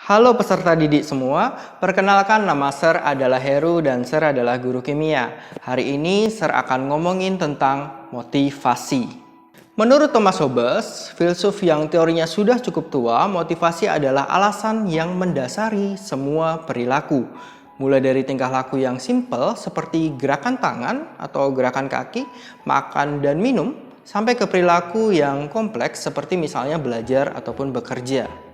Halo peserta didik semua, perkenalkan nama Sir adalah Heru dan Sir adalah guru kimia. Hari ini Sir akan ngomongin tentang motivasi. Menurut Thomas Hobbes, filsuf yang teorinya sudah cukup tua, motivasi adalah alasan yang mendasari semua perilaku. Mulai dari tingkah laku yang simpel seperti gerakan tangan atau gerakan kaki, makan dan minum, sampai ke perilaku yang kompleks seperti misalnya belajar ataupun bekerja.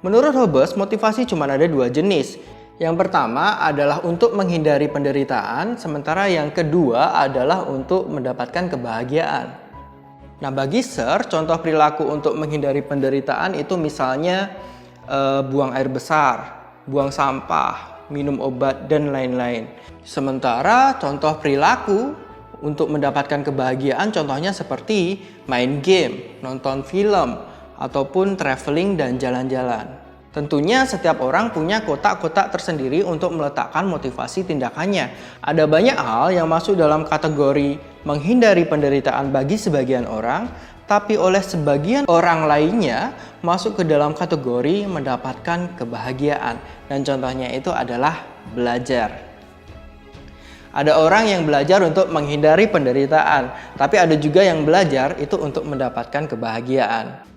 Menurut Hobbes, motivasi cuma ada dua jenis. Yang pertama adalah untuk menghindari penderitaan, sementara yang kedua adalah untuk mendapatkan kebahagiaan. Nah, bagi Sir, contoh perilaku untuk menghindari penderitaan itu misalnya buang air besar, buang sampah, minum obat, dan lain-lain. Sementara contoh perilaku untuk mendapatkan kebahagiaan contohnya seperti main game, nonton film, ataupun traveling dan jalan-jalan. Tentunya setiap orang punya kotak-kotak tersendiri untuk meletakkan motivasi tindakannya. Ada banyak hal yang masuk dalam kategori menghindari penderitaan bagi sebagian orang, tapi oleh sebagian orang lainnya masuk ke dalam kategori mendapatkan kebahagiaan. Dan contohnya itu adalah belajar. Ada orang yang belajar untuk menghindari penderitaan, tapi ada juga yang belajar itu untuk mendapatkan kebahagiaan.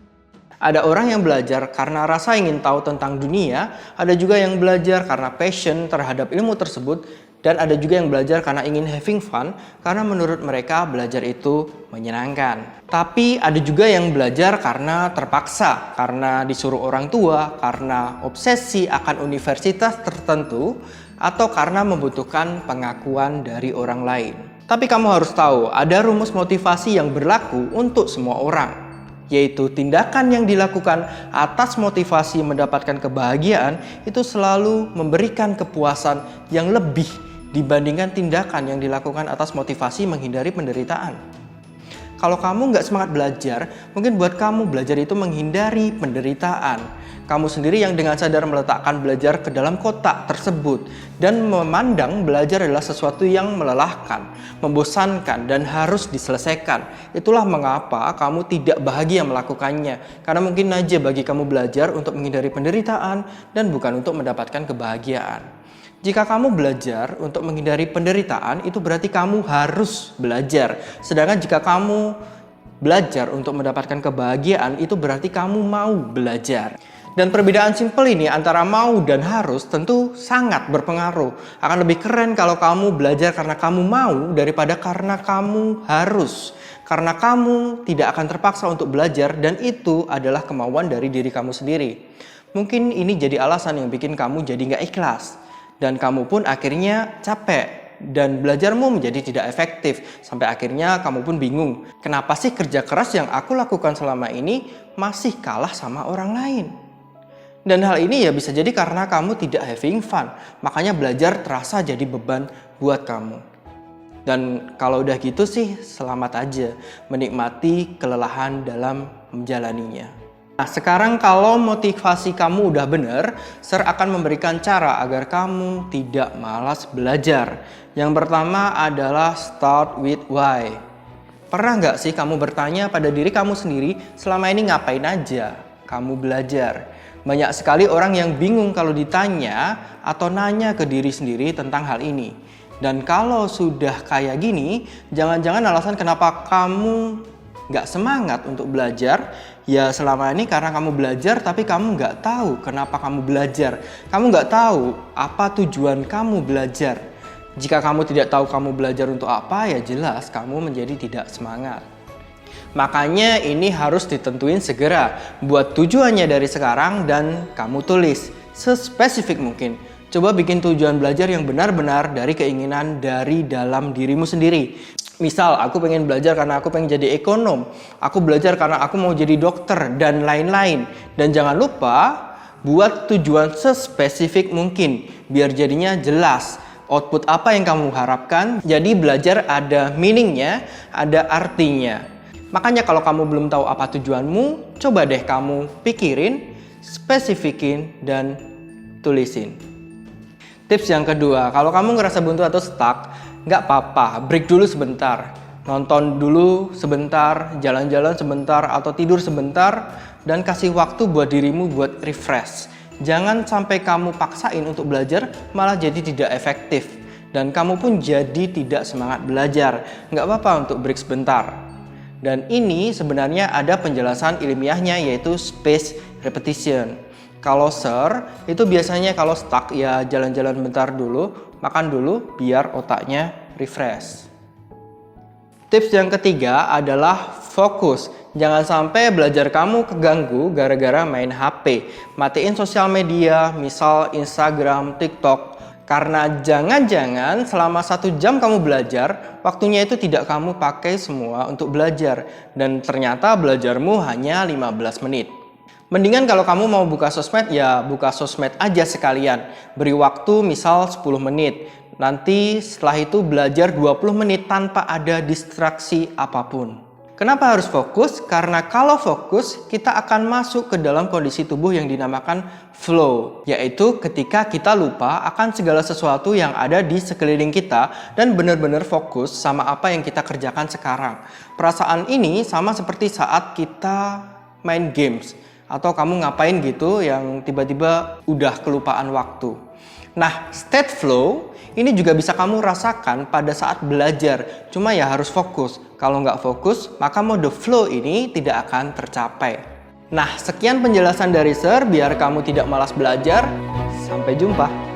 Ada orang yang belajar karena rasa ingin tahu tentang dunia, ada juga yang belajar karena passion terhadap ilmu tersebut, dan ada juga yang belajar karena ingin having fun, karena menurut mereka belajar itu menyenangkan. Tapi ada juga yang belajar karena terpaksa, karena disuruh orang tua, karena obsesi akan universitas tertentu, atau karena membutuhkan pengakuan dari orang lain. Tapi kamu harus tahu, ada rumus motivasi yang berlaku untuk semua orang, yaitu tindakan yang dilakukan atas motivasi mendapatkan kebahagiaan itu selalu memberikan kepuasan yang lebih dibandingkan tindakan yang dilakukan atas motivasi menghindari penderitaan. Kalau kamu nggak semangat belajar, mungkin buat kamu belajar itu menghindari penderitaan. Kamu sendiri yang dengan sadar meletakkan belajar ke dalam kotak tersebut dan memandang belajar adalah sesuatu yang melelahkan, membosankan, dan harus diselesaikan. Itulah mengapa kamu tidak bahagia melakukannya. Karena mungkin aja bagi kamu belajar untuk menghindari penderitaan dan bukan untuk mendapatkan kebahagiaan. Jika kamu belajar untuk menghindari penderitaan, itu berarti kamu harus belajar. Sedangkan jika kamu belajar untuk mendapatkan kebahagiaan, itu berarti kamu mau belajar. Dan perbedaan simpel ini antara mau dan harus tentu sangat berpengaruh. Akan lebih keren kalau kamu belajar karena kamu mau daripada karena kamu harus. Karena kamu tidak akan terpaksa untuk belajar dan itu adalah kemauan dari diri kamu sendiri. Mungkin ini jadi alasan yang bikin kamu jadi nggak ikhlas. Dan kamu pun akhirnya capek. Dan belajarmu menjadi tidak efektif. Sampai akhirnya kamu pun bingung. Kenapa sih kerja keras yang aku lakukan selama ini masih kalah sama orang lain? Dan hal ini ya bisa jadi karena kamu tidak having fun. Makanya belajar terasa jadi beban buat kamu. Dan kalau udah gitu sih selamat aja menikmati kelelahan dalam menjalaninya. Nah, sekarang kalau motivasi kamu udah bener, Sir akan memberikan cara agar kamu tidak malas belajar. Yang pertama adalah start with why. Pernah nggak sih kamu bertanya pada diri kamu sendiri selama ini ngapain aja kamu belajar? Banyak sekali orang yang bingung kalau ditanya atau nanya ke diri sendiri tentang hal ini. Dan kalau sudah kayak gini, jangan-jangan alasan kenapa kamu nggak semangat untuk belajar, ya selama ini karena kamu belajar tapi kamu nggak tahu kenapa kamu belajar. Kamu nggak tahu apa tujuan kamu belajar. Jika kamu tidak tahu kamu belajar untuk apa, ya jelas kamu menjadi tidak semangat. Makanya ini harus ditentuin segera. Buat tujuannya dari sekarang dan kamu tulis sespesifik mungkin. Coba bikin tujuan belajar yang benar-benar dari keinginan dari dalam dirimu sendiri. Misal, aku pengen belajar karena aku pengen jadi ekonom. Aku belajar karena aku mau jadi dokter dan lain-lain. Dan jangan lupa buat tujuan sespesifik mungkin. Biar jadinya jelas output apa yang kamu harapkan. Jadi belajar ada meaningnya, ada artinya. Makanya kalau kamu belum tahu apa tujuanmu, coba deh kamu pikirin, spesifikin, dan tulisin. Tips yang kedua, kalau kamu ngerasa buntu atau stuck, nggak apa-apa, break dulu sebentar. Nonton dulu sebentar, jalan-jalan sebentar, atau tidur sebentar, dan kasih waktu buat dirimu buat refresh. Jangan sampai kamu paksain untuk belajar malah jadi tidak efektif. Dan kamu pun jadi tidak semangat belajar. Nggak apa-apa untuk break sebentar. Dan ini sebenarnya ada penjelasan ilmiahnya yaitu spaced repetition. Kalau SIR itu biasanya kalau stuck ya jalan-jalan bentar dulu, makan dulu biar otaknya refresh. Tips yang ketiga adalah fokus. Jangan sampai belajar kamu keganggu gara-gara main HP. Matiin sosial media, misal Instagram, TikTok. Karena jangan-jangan selama 1 jam kamu belajar, waktunya itu tidak kamu pakai semua untuk belajar. Dan ternyata belajarmu hanya 15 menit. Mendingan kalau kamu mau buka sosmed, ya buka sosmed aja sekalian. Beri waktu misal 10 menit. Nanti setelah itu belajar 20 menit tanpa ada distraksi apapun. Kenapa harus fokus? Karena kalau fokus, kita akan masuk ke dalam kondisi tubuh yang dinamakan flow. Yaitu ketika kita lupa akan segala sesuatu yang ada di sekeliling kita dan benar-benar fokus sama apa yang kita kerjakan sekarang. Perasaan ini sama seperti saat kita main games. Atau kamu ngapain gitu yang tiba-tiba udah kelupaan waktu. Nah, state flow ini juga bisa kamu rasakan pada saat belajar. Cuma ya harus fokus. Kalau nggak fokus, maka mode flow ini tidak akan tercapai. Nah, sekian penjelasan dari Sir biar kamu tidak malas belajar. Sampai jumpa.